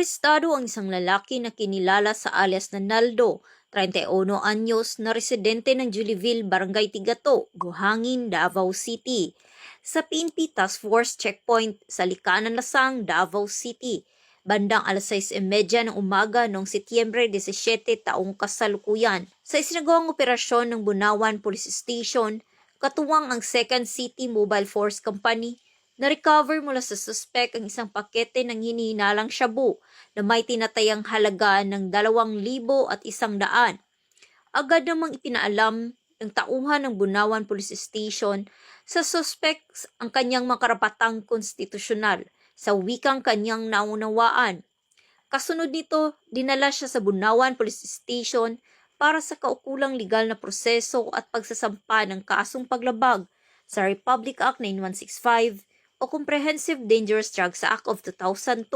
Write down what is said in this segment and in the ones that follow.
Arestado ang isang lalaki na kinilala sa alias na Naldo, 31 anyos na residente ng Juliville, Barangay Tigato, Buhangin, Davao City. Sa PNP Task Force Checkpoint sa Likanan Lasang, Davao City, bandang alas 6:30 ng umaga noong Setyembre 17 taong kasalukuyan. Sa isinagawang operasyon ng Bunawan Police Station, katuwang ang 2nd City Mobile Force Company, na-recover mula sa suspect ang isang pakete ng hinihinalang shabu na may tinatayang halaga ng 2,100. Agad namang ipinaalam ng tauhan ng Bunawan Police Station sa suspect ang kanyang mga karapatang konstitusyonal sa wikang kanyang naunawaan. Kasunod nito, dinala siya sa Bunawan Police Station para sa kaukulang legal na proseso at pagsasampa ng kasong paglabag sa Republic Act 9165 o Comprehensive Dangerous Drugs Act of 2002.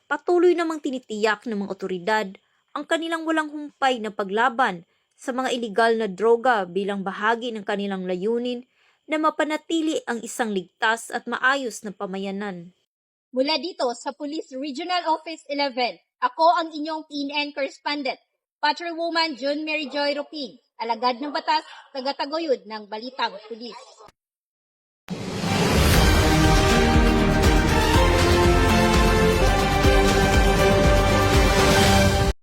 Patuloy namang tinitiyak ng mga otoridad ang kanilang walang humpay na paglaban sa mga iligal na droga bilang bahagi ng kanilang layunin na mapanatili ang isang ligtas at maayos na pamayanan. Mula dito sa Police Regional Office 11, ako ang inyong PNN correspondent, Patrolwoman June Mary Joy Rupin, alagad ng batas, tagataguyod ng Balitang Pulis.